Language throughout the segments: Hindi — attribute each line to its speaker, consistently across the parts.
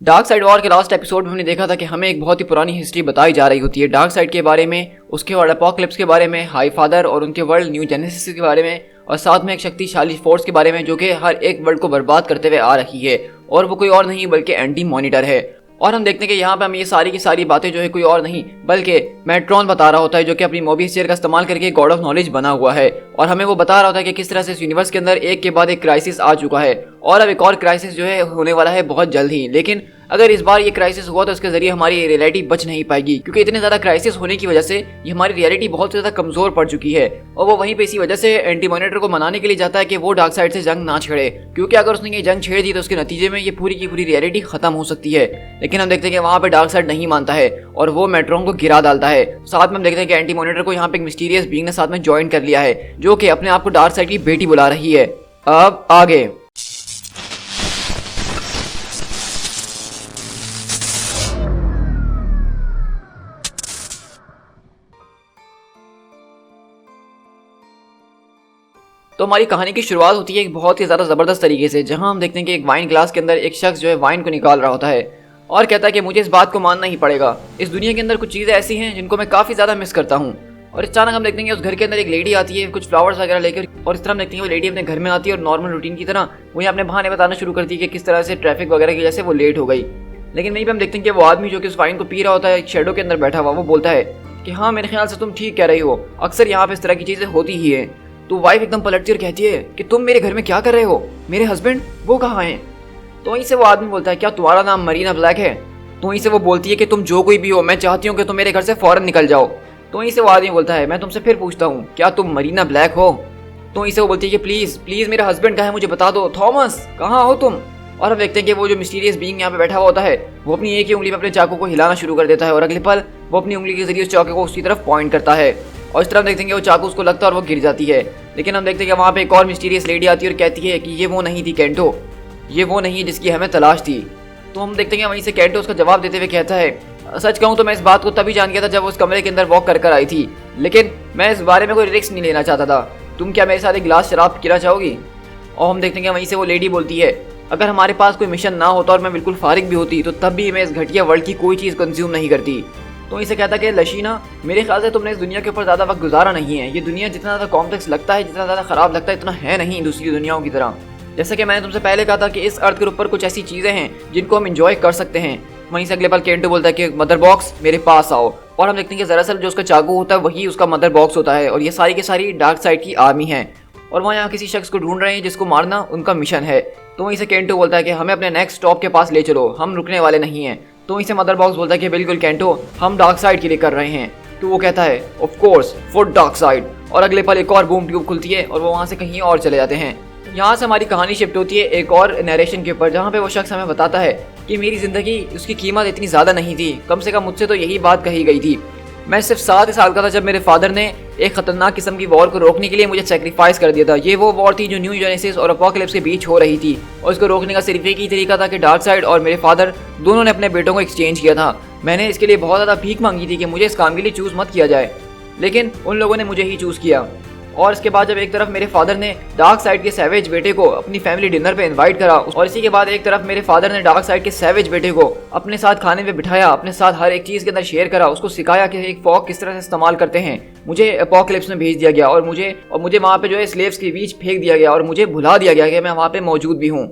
Speaker 1: डार्क साइड वॉर के लास्ट एपिसोड में हमने देखा था कि हमें एक बहुत ही पुरानी हिस्ट्री बताई जा रही होती है डार्क साइड के बारे में, उसके बाद अपोकलिप्स के बारे में, हाई फादर और उनके वर्ल्ड न्यू जेनेसिस के बारे में, और साथ में एक शक्तिशाली फोर्स के बारे में जो कि हर एक वर्ल्ड को बर्बाद करते हुए आ रही है, और वो कोई और नहीं बल्कि एंटी मॉनिटर है। और हम देखते हैं कि यहाँ पे हमें ये सारी की सारी बातें जो है कोई और नहीं बल्कि मेट्रॉन बता रहा होता है, जो कि अपनी मोबियस चेयर का इस्तेमाल करके गॉड ऑफ नॉलेज बना हुआ है, और हमें वो बता रहा होता है कि किस तरह से इस यूनिवर्स के अंदर एक के बाद एक क्राइसिस आ चुका है, और अब एक और क्राइसिस जो है होने वाला है बहुत जल्द ही। लेकिन अगर इस बार ये क्राइसिस हुआ तो इसके जरिए हमारी रियलिटी बच नहीं पाएगी, क्योंकि इतने ज्यादा क्राइसिस होने की वजह से ये हमारी रियलिटी बहुत ज्यादा कमजोर पड़ चुकी है। और वो वहीं पे इसी वजह से एंटी मॉनिटर को मनाने के लिए जाता है कि वो डार्क साइड से जंग ना छेड़े, क्योंकि अगर उसने ये जंग छेड़ दी तो उसके नतीजे में ये पूरी की पूरी रियलिटी खत्म हो सकती है। लेकिन हम देखते हैं कि वहाँ पे डार्क साइड नहीं मानता है और वो मेट्रॉन को गिरा डालता है। साथ में हम देखते हैं कि एंटी मॉनिटर को यहाँ पे एक मिस्टीरियस बीइंग ने साथ में ज्वाइन कर लिया है, जो कि अपने आप को डार्क साइड की बेटी बुला रही है। अब आगे तो हमारी कहानी की शुरुआत होती है एक बहुत ही ज़्यादा ज़बरदस्त तरीके से, जहां हम देखते हैं कि एक वाइन ग्लास के अंदर एक शख्स जो है वाइन को निकाल रहा होता है और कहता है कि मुझे इस बात को मानना ही पड़ेगा, इस दुनिया के अंदर कुछ चीज़ें ऐसी हैं जिनको मैं काफ़ी ज़्यादा मिस करता हूँ। और अचानक हम देखते हैं कि उस घर के अंदर एक लेडी आती है कुछ फ्लावर्स वगैरह लेकर, और इस तरह हम देखते हैं वो लेडी अपने घर में आती है और नॉर्मल रूटीन की तरह वही अपने बहाने बताना शुरू करती है कि किस तरह से ट्रैफिक वगैरह की वजह से वो लेट हो गई। लेकिन वहीं पर हम देखते हैं कि वो आदमी जो कि उस वाइन को पी रहा होता है शेडो के अंदर बैठा हुआ, वो बोलता है कि हाँ मेरे ख्याल से तुम ठीक कह रही हो, अक्सर यहाँ पे इस तरह की चीज़ें होती ही है। तो वाइफ एकदम पलटती और कहती है कि तुम मेरे घर में क्या कर रहे हो, मेरे हस्बैंड वो कहाँ हैं? तो वहीं से वो आदमी बोलता है क्या तुम्हारा नाम मरीना ब्लैक है? तो वहीं से वो बोलती है कि तुम जो कोई भी हो, मैं चाहती हूँ कि तुम मेरे घर से फौरन निकल जाओ। तो वहीं से वो आदमी बोलता है मैं तुमसे फिर पूछता हूँ क्या तुम मरीना ब्लैक हो? तो वहीं से वो बोलती है कि प्लीज़ प्लीज़ मेरा हस्बैंड कहाँ है मुझे बता दो, थॉमस कहाँ हो तुम? और हम देखते हैं कि वो जो मिस्टीरियस बीइंग यहाँ पे बैठा हुआ होता है वो अपनी एक ही उंगली में अपने चाकू को हिलाना शुरू कर देता है, और अगले पल वो अपनी उंगली के जरिए उस चाकू को उसकी तरफ पॉइंट करता है, और इस तरह हम देखते हैं कि वो चाकू उसको लगता है और वो गिर जाती है। लेकिन हम देखते हैं कि वहाँ पे एक और मिस्टीरियस लेडी आती है और कहती है कि ये वो नहीं थी कैंटो, ये वो नहीं है जिसकी हमें तलाश थी। तो हम देखते हैं कि वहीं से कैंटो उसका जवाब देते हुए कहता है सच कहूँ तो मैं इस बात को तभी जान गया था जब वो उस कमरे के अंदर वॉक कर आई थी, लेकिन मैं इस बारे में कोई रिस्क नहीं लेना चाहता था। तुम क्या मेरे साथ एक गिलास शराब पीना चाहोगी? और हम देखते हैं कि वहीं से वो लेडी बोलती है अगर हमारे पास कोई मिशन ना होता और मैं बिल्कुल फारिग भी होती तो तब भी मैं इस घटिया वर्ल्ड की कोई चीज़ कंज्यूम नहीं करती। तो इसे कहता कि लशीना मेरे ख्याल से तुमने इस दुनिया के ऊपर ज़्यादा वक्त गुजारा नहीं है, ये दुनिया जितना ज़्यादा कॉम्प्लेक्स लगता है, जितना ज़्यादा ख़राब लगता है, इतना है नहीं दूसरी दुनियाओं की तरह। जैसे कि मैंने तुमसे पहले कहा था कि इस अर्थ के ऊपर कुछ ऐसी चीज़ें हैं जिनको हम इंजॉय कर सकते हैं। वहीं से अगले पल केंटो बोलता है कि मदर बॉक्स मेरे पास आओ, और हम देखते हैं कि दरअसल जो उसका चाकू होता है वही उसका मदर बॉक्स होता है, और ये सारी की सारी डार्क साइड की आर्मी है, और वहाँ यहाँ किसी शख्स को ढूंढ रहे हैं जिसको मारना उनका मिशन है। तो वहीं से केंटो बोलता है कि हमें अपने नेक्स्ट स्टॉप के पास ले चलो, हम रुकने वाले नहीं हैं। तो वहीं से मदर बॉक्स बोलता है कि बिल्कुल केंटो हम डार्क साइड के लिए कर रहे हैं। तो वो कहता है of course for dark side, और अगले पल एक और बूम ट्यूब खुलती है और वो वहाँ से कहीं और चले जाते हैं। यहाँ से हमारी कहानी शिफ्ट होती है एक और नरेशन के ऊपर, जहाँ पे वो शख्स हमें बताता है कि मेरी ज़िंदगी उसकी कीमत इतनी ज़्यादा नहीं थी, कम से कम मुझसे तो यही बात कही गई थी। मैं सिर्फ 7 साल का था जब मेरे फादर ने एक खतरनाक किस्म की वॉर को रोकने के लिए मुझे सेक्रीफाइस कर दिया था। ये वो वॉर थी जो न्यू जेनेसिस और अपोकलिप्स के बीच हो रही थी, और इसको रोकने का सिर्फ एक ही तरीका था कि डार्क साइड और मेरे फादर दोनों ने अपने बेटों को एक्सचेंज किया था। मैंने इसके लिए बहुत ज़्यादा भीख मांगी थी कि मुझे इस काम के लिए चूज़ मत किया जाए, लेकिन उन लोगों ने मुझे ही चूज़ किया। और इसके बाद जब एक तरफ मेरे फादर ने डार्क साइड के सैवेज बेटे को अपनी फैमिली डिनर पे इनवाइट करा, और इसी के बाद एक तरफ मेरे फादर ने डार्क साइड के सैवेज बेटे को अपने साथ खाने में बिठाया, अपने साथ हर एक चीज़ के अंदर शेयर करा, उसको सिखाया कि एक फॉक किस तरह से इस्तेमाल करते हैं। मुझे अपोकलिप्स में भेज दिया गया और मुझे वहाँ पे जो है स्लेव्स के बीच फेंक दिया गया, और मुझे भुला दिया गया कि मैं वहाँ पे मौजूद भी हूँ।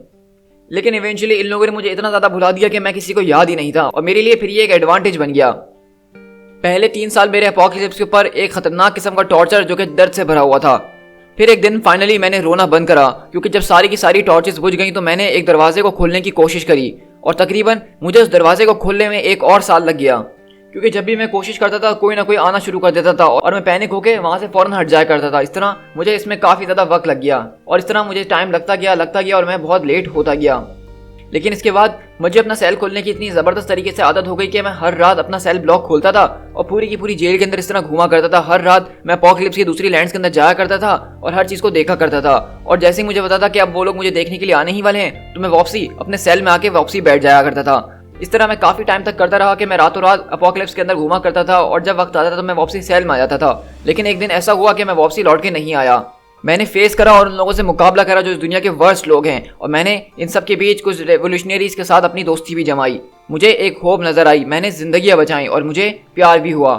Speaker 1: लेकिन इवेंचुअली इन लोगों ने मुझे इतना ज़्यादा भुला दिया कि मैं किसी को याद ही नहीं था, और मेरे लिए फिर ये एक एडवांटेज बन गया। पहले 3 साल मेरे अपोकलिप्स के ऊपर एक खतरनाक किस्म का टॉर्चर जो कि दर्द से भरा हुआ था। फिर एक दिन फाइनली मैंने रोना बंद करा, क्योंकि जब सारी की सारी टॉर्चेस बुझ गई तो मैंने एक दरवाजे को खोलने की कोशिश करी, और तकरीबन मुझे उस दरवाजे को खोलने में 1 और साल लग गया, क्योंकि जब भी मैं कोशिश करता था कोई ना कोई आना शुरू कर देता था और मैं पैनिक होकर वहाँ से फौरन हट जाया करता था। इस तरह मुझे इसमें काफ़ी ज़्यादा वक्त लग गया, और इस तरह मुझे टाइम लगता गया और मैं बहुत लेट होता गया। लेकिन इसके बाद मुझे अपना सेल खोलने की इतनी ज़बरदस्त तरीके से आदत हो गई कि मैं हर रात अपना सेल ब्लॉक खोलता था और पूरी की पूरी जेल के अंदर इस तरह घूमा करता था। हर रात मैं अपोकलिप्स की दूसरी लैंड्स के अंदर जाया करता था और हर चीज़ को देखा करता था, और जैसे ही मुझे पता था कि अब वो लोग मुझे देखने के लिए आने ही वाले हैं तो मैं वापसी अपने सेल में आके वापसी बैठ जाया करता था। इस तरह मैं काफ़ी टाइम तक करता रहा कि मैं रातों रात अपोकलिप्स के अंदर घूमा करता था, और जब वक्त आता था तो मैं वापसी सेल में आ जाता था। लेकिन एक दिन ऐसा हुआ कि मैं वापसी लौट के नहीं आया, मैंने फेस करा और उन लोगों से मुकाबला करा जो इस दुनिया के वर्स्ट लोग हैं, और मैंने इन सब के बीच कुछ रेवोल्यूशनरीज के साथ अपनी दोस्ती भी जमाई। मुझे एक होप नजर आई, मैंने जिंदगियां बचाई और मुझे प्यार भी हुआ।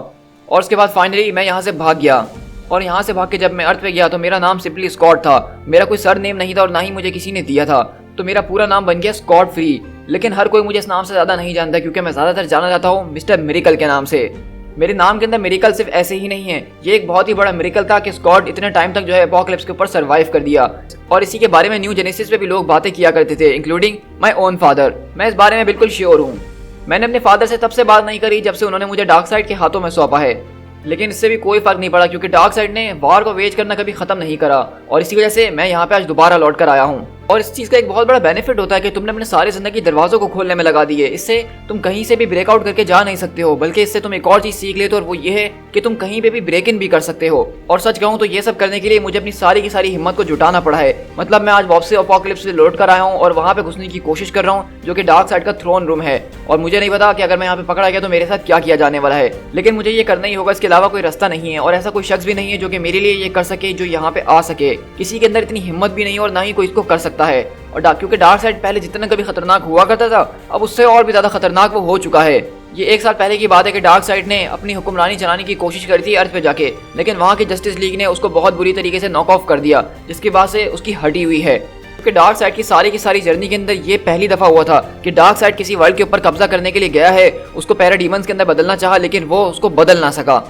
Speaker 1: और उसके बाद फाइनली मैं यहाँ से भाग गया। और यहाँ से भाग के जब मैं अर्थ पे गया तो मेरा नाम सिंपली स्कॉट था। मेरा कोई सर नेम नहीं था और ना ही मुझे किसी ने दिया था, तो मेरा पूरा नाम बन गया स्कॉट फ्री। लेकिन हर कोई मुझे इस नाम से ज़्यादा नहीं जानता, क्योंकि मैं ज़्यादातर जाना जाता हूँ मिस्टर मिरेकल के नाम से। मेरे नाम के अंदर मिरेकल सिर्फ ऐसे ही नहीं है, ये एक बहुत ही बड़ा मिरेकल था कि स्कॉट इतने टाइम तक जो है एपोकलिप्स के ऊपर सर्वाइव कर दिया। और इसी के बारे में न्यू जेनेसिस पे भी लोग बातें किया करते थे, इंक्लूडिंग माई ओन फादर। मैं इस बारे में बिल्कुल श्योर हूँ। मैंने अपने फादर से तब से बात नहीं करी जब से उन्होंने मुझे डार्क साइड के हाथों में सौंपा है। लेकिन इससे भी कोई फर्क नहीं पड़ा, क्योंकि डार्क साइड ने वार को वेज करना कभी खत्म नहीं करा, और इसी वजह से मैं यहाँ पे आज दोबारा लौट कर आया हूँ। और इस चीज़ का एक बहुत बड़ा बेनिफिट होता है कि तुमने अपने सारी जिंदगी दरवाजों को खोलने में लगा दी है। इससे तुम कहीं से भी ब्रेकआउट करके जा नहीं सकते हो, बल्कि इससे तुम एक और चीज़ सीख लेते हो, और वो ये है कि तुम कहीं पे भी ब्रेक इन भी कर सकते हो। और सच कहूँ तो ये सब करने के लिए मुझे अपनी सारी की सारी हिम्मत को जुटाना पड़ा है। मतलब मैं आज वापसी एपोकलिप्स से लौट कर आया हूँ और वहाँ पे घुसने की कोशिश कर रहा हूँ, जो कि डार्क साइड का थ्रोन रूम है। और मुझे नहीं पता कि अगर मैं यहाँ पे पकड़ा गया तो मेरे साथ क्या किया जाने वाला है, लेकिन मुझे ये करना ही होगा। इसके अलावा कोई रास्ता नहीं है, और ऐसा कोई शख्स भी नहीं है जो कि मेरे लिए ये कर सके, जो यहाँ पे आ सके। किसी के अंदर इतनी हिम्मत भी नहीं है और ना ही कोई इसको कर सकता है। और क्योंकि डार्क साइड पहले जितना कभी खतरनाक हुआ करता था, अब उससे और भी ज्यादा खतरनाक वो हो चुका है। ये 1 साल पहले की बात है कि डार्क साइड ने अपनी हुक्मरानी चलाने की कोशिश करी थी अर्थ पे जाके, लेकिन वहाँ की जस्टिस लीग ने उसको बहुत बुरी तरीके से नॉक ऑफ कर दिया, जिसकी वजह से उसकी हटी हुई है। क्योंकि डार्क साइड की सारी जर्नी के अंदर ये पहली दफा हुआ था कि डार्क साइड किसी वर्ल्ड के ऊपर कब्जा करने के लिए गया है, उसको पैराडीमंस के अंदर बदलना चाहा, लेकिन वो उसको बदल ना सका।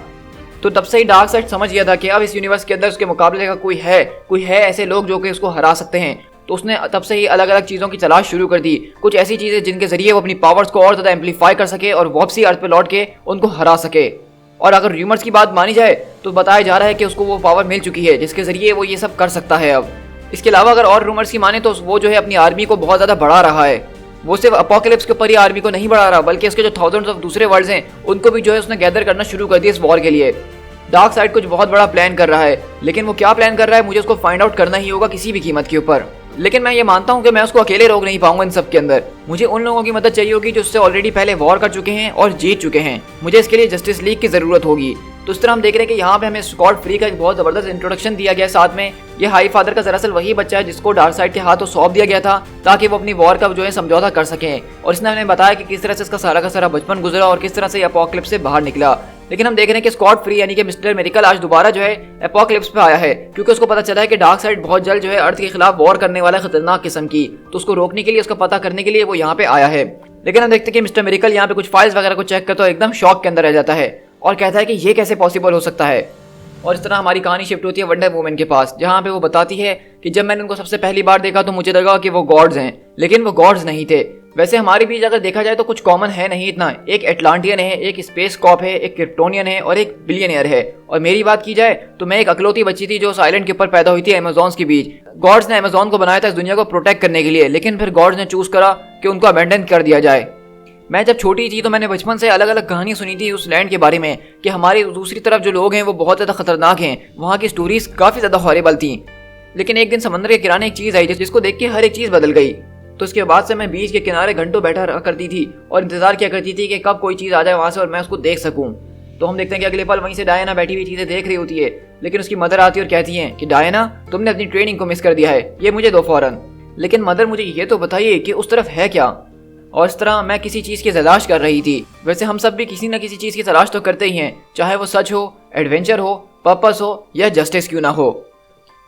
Speaker 1: तो तब से ही डार्क साइड समझ गया था कि अब इस यूनिवर्स के अंदर उसके मुकाबले का कोई है ऐसे लोग जो कि उसको हरा सकते हैं। तो उसने तब से ही अलग अलग चीज़ों की तलाश शुरू कर दी, कुछ ऐसी चीज़ें जिनके जरिए वो अपनी पावर्स को और ज़्यादा एम्पलीफाई कर सके और वापसी अर्थ पे लौट के उनको हरा सके। और अगर र्यूमर्स की बात मानी जाए तो बताया जा रहा है कि उसको वो पावर मिल चुकी है जिसके जरिए वो ये सब कर सकता है अब। इसके अलावा अगर और रूमर्स की माने तो वो जो है अपनी आर्मी को बहुत ज़्यादा बढ़ा रहा है। वो सिर्फ एपोकलिप्स के ऊपर ही आर्मी को नहीं बढ़ा रहा, बल्कि उसके जो थाउजेंड्स ऑफ दूसरे वर्ल्ड्स हैं उनको भी जो है उसने गैदर करना शुरू कर दिया इस वॉर के लिए। डार्क साइड कुछ बहुत बड़ा प्लान कर रहा है, लेकिन वो क्या प्लान कर रहा है मुझे उसको फाइंड आउट करना ही होगा किसी भी कीमत के ऊपर। लेकिन मैं ये मानता हूँ कि मैं उसको अकेले रोक नहीं पाऊंगा इन सब के अंदर। मुझे उन लोगों की मदद चाहिए होगी जो उससे ऑलरेडी पहले वॉर कर चुके हैं और जीत चुके हैं। मुझे इसके लिए जस्टिस लीग की जरूरत होगी। तो इस तरह हम देख रहे हैं कि यहाँ पे हमें स्कॉट फ्री का एक बहुत जबरदस्त इंट्रोडक्शन दिया गया है। साथ में ये हाई फादर का दरअसल वही बच्चा है जिसको डार्क साइड के हाथों सौंप दिया गया था ताकि वो अपनी वॉर का जो है समझौता कर सकें। और इसने हमें बताया कि किस तरह से इसका सारा का सारा बचपन गुजरा और किस तरह से एपोकलिप्स से बाहर निकला। लेकिन हम देख रहे हैं कि स्कॉट फ्री यानी कि मिस्टर मिरेकल आज दोबारा जो है एपोकलिप्स पे आया है, क्योंकि उसको पता चला है कि डार्क साइड बहुत जल्द जो है अर्थ के खिलाफ वॉर करने वाला है खतरनाक किस्म की। तो उसको रोकने के लिए, उसका पता करने के लिए वो यहाँ पे आया है। लेकिन हम देखते हैं कि मिस्टर मिरेकल यहाँ पे कुछ फाइल्स वगैरह को चेक करता है, एकदम शॉक के अंदर रह जाता है और कहता है कि ये कैसे पॉसिबल हो सकता है। और इस तरह हमारी कहानी शिफ्ट होती है वंडर वुमन के पास, जहाँ पे वो बताती है कि जब मैंने उनको सबसे पहली बार देखा तो मुझे लगा कि वो गॉड्स हैं, लेकिन वो गॉड्स नहीं थे। वैसे हमारे बीच अगर देखा जाए तो कुछ कॉमन है नहीं इतना। एक एटलांटियन है, एक स्पेस कॉप है, एक क्रिप्टोनियन है और एक बिलियनियर है। और मेरी बात की जाए तो मैं एक अकलौती बच्ची थी जो उस आइलैंड के ऊपर पैदा हुई थी अमेज़ॉन्स के बीच। गॉड्स ने अमेज़ॉन को बनाया था इस दुनिया को प्रोटेक्ट करने के लिए, लेकिन फिर गॉड्स ने चूज करा कि उनको अबेंडन कर दिया जाए। मैं जब छोटी थी तो मैंने बचपन से अलग अलग कहानी सुनी थी उस लैंड के बारे में कि हमारी दूसरी तरफ जो लोग हैं वो बहुत ज़्यादा खतरनाक हैं, वहाँ की स्टोरीज काफ़ी ज़्यादा हॉरिबल थी। लेकिन एक दिन समंदर के किनारे एक चीज़ आई जिसको देख के हर एक चीज़ बदल गई। तो उसके बाद से मैं बीच के किनारे घंटों बैठा रहा करती थी और इंतजार किया करती थी कि कब कोई चीज़ आ जाए वहाँ से और मैं उसको देख सकूँ। तो हम देखते हैं कि अगले पल वहीं से डायना बैठी हुई चीज़ें देख रही होती है, लेकिन उसकी मदर आती है और कहती है कि डायना तुमने अपनी ट्रेनिंग को मिस कर दिया है, ये मुझे दो फौरन। लेकिन मदर मुझे ये तो बताइए कि उस तरफ है क्या। और इस तरह मैं किसी चीज़ की तलाश कर रही थी। वैसे हम सब भी किसी न किसी चीज़ की तलाश तो करते ही हैं, चाहे वो सच हो, एडवेंचर हो, पर्पस हो या जस्टिस क्यों ना हो।